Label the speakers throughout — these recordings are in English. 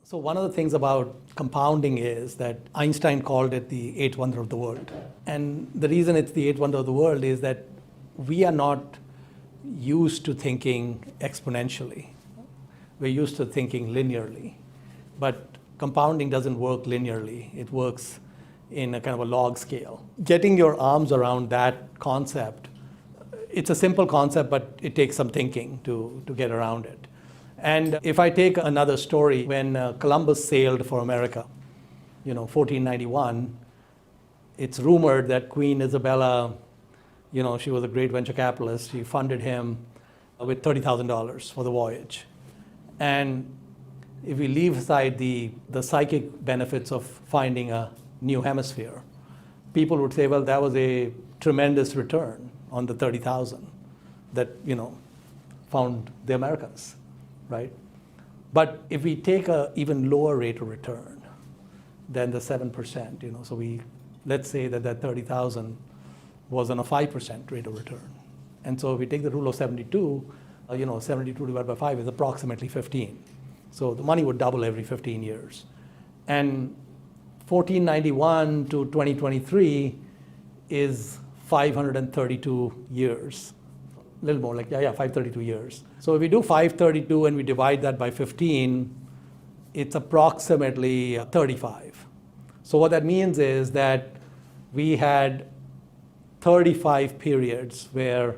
Speaker 1: So one of the things about compounding is that Einstein called it the eighth wonder of the world. And the reason it's the eighth wonder of the world is that we are not used to thinking exponentially. We're used to thinking linearly. But compounding doesn't work linearly. It works in a kind of a log scale. Getting your arms around that concept, it's a simple concept, but it takes some thinking to get around it. And if I take another story, when Columbus sailed for America, 1491, it's rumored that Queen Isabella, she was a great venture capitalist. She funded him with $30,000 for the voyage. And if we leave aside the psychic benefits of finding a new hemisphere, people would say, well, that was a tremendous return on the 30,000 that, found the Americas, right? But if we take an even lower rate of return than the 7%, so let's say that 30,000 was on a 5% rate of return. And so if we take the rule of 72, 72 divided by 5 is approximately 15. So the money would double every 15 years. And 1491 to 2023 is 532 years. A little more, 532 years. So if we do 532 and we divide that by 15, it's approximately 35. So what that means is that we had 35 periods where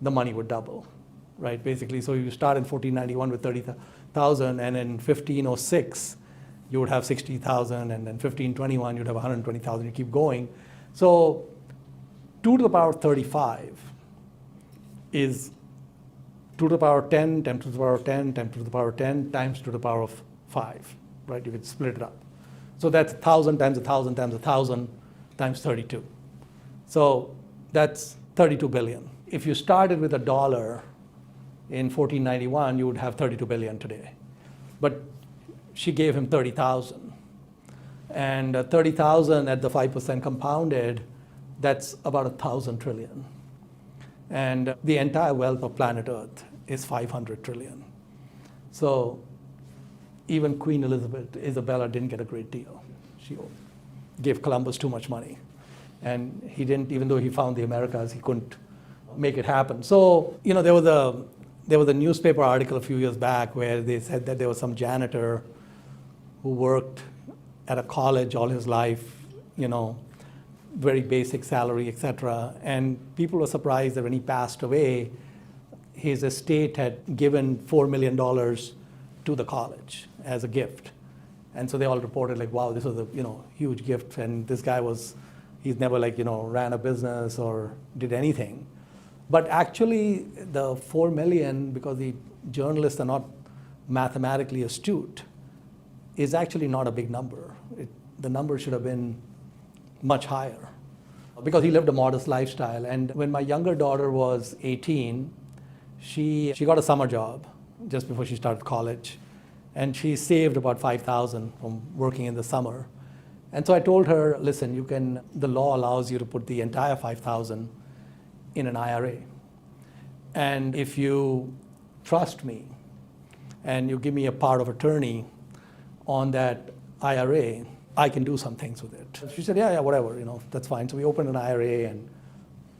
Speaker 1: the money would double, right? Basically, so you start in 1491 with 30,000, and in 1506, you would have 60,000, and then 1521, you'd have 120,000. You keep going. So 2 to the power 35 is 2 to the power 10 times 2 to the power 10 times 2 to the power 10 times 2 to the power of 5, right? You could split it up. So that's 1,000 times 1,000 times 1,000 times 32. So that's 32 billion. If you started with $1 in 1491, you would have 32 billion today. But she gave him 30,000. And 30,000 at the 5% compounded, that's about 1,000 trillion. And the entire wealth of planet Earth is 500 trillion. So even Queen Isabella didn't get a great deal. She gave Columbus too much money. And he didn't, even though he found the Americas, he couldn't make it happen. So, there was a newspaper article a few years back where they said that there was some janitor who worked at a college all his life, very basic salary, etc. And people were surprised that when he passed away, his estate had given $4 million to the college as a gift. And so they all reported wow, this was a huge gift. And this guy he's never ran a business or did anything. But actually the 4 million, because the journalists are not mathematically astute, is actually not a big number. The number should have been much higher because he lived a modest lifestyle. And when my younger daughter was 18, she got a summer job just before she started college. And she saved about 5,000 from working in the summer. And so I told her, listen, the law allows you to put the entire 5,000 in an IRA. And if you trust me and you give me a power of attorney on that IRA, I can do some things with it. She said, yeah, whatever, that's fine. So we opened an IRA and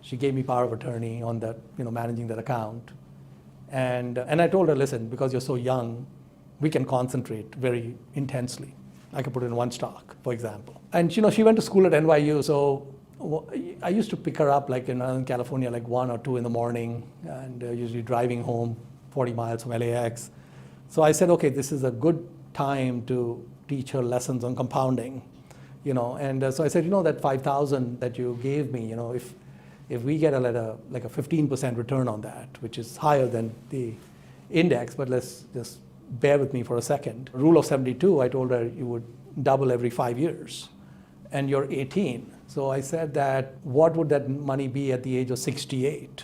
Speaker 1: she gave me power of attorney on that, managing that account. And I told her, listen, because you're so young, we can concentrate very intensely. I could put in one stock, for example. And she went to school at NYU, so I used to pick her up in California 1 or 2 in the morning, and usually driving home 40 miles from LAX. So I said, okay, this is a good time to teach her lessons on compounding, And so I said, that 5,000 that you gave me, if we get a 15% return on that, which is higher than the index, but let's just bear with me for a second. Rule of 72, I told her you would double every 5 years, and you're 18. So I said that, what would that money be at the age of 68?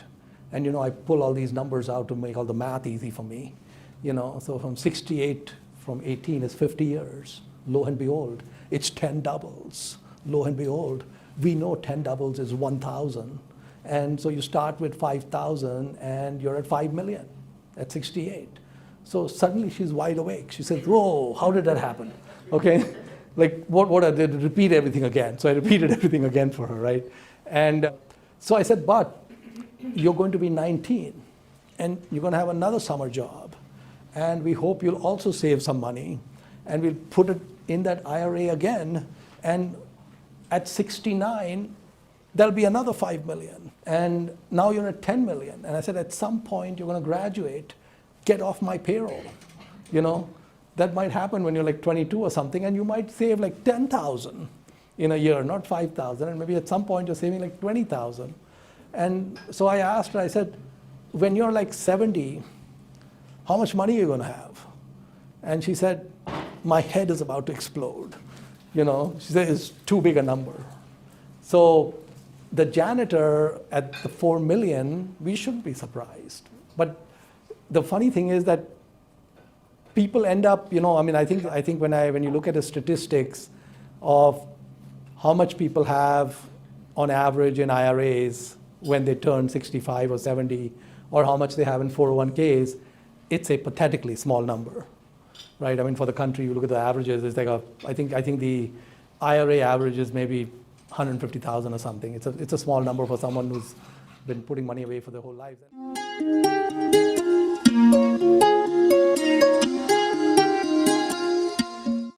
Speaker 1: And I pull all these numbers out to make all the math easy for me. So from 68, from 18 is 50 years. Lo and behold, it's 10 doubles. Lo and behold, we know 10 doubles is 1,000. And so you start with 5,000 and you're at 5 million at 68. So suddenly she's wide awake. She says, whoa, how did that happen? Okay, like what I did, repeat everything again. So I repeated everything again for her, right? And so I said, but you're going to be 19 and you're going to have another summer job. And we hope you'll also save some money and we'll put it in that IRA again. And at 69, there'll be another 5 million. And now you're at 10 million. And I said, at some point you're going to graduate, get off my payroll. You know, that might happen when you're like 22 or something, and you might save like 10,000 in a year, not 5,000. And maybe at some point you're saving like 20,000. And so I asked her, I said, when you're like 70, how much money are you going to have? And she said, my head is about to explode. You know, she said, it's too big a number. So the janitor at the 4 million, we shouldn't be surprised. But the funny thing is that people end up, you know, I mean, I think when you look at the statistics of how much people have on average in IRAs when they turn 65 or 70, or how much they have in 401ks, it's a pathetically small number, right? I mean, for the country, you look at the averages, it's like I think the IRA average is maybe 150,000 or something. It's a small number for someone who's been putting money away for their whole lives.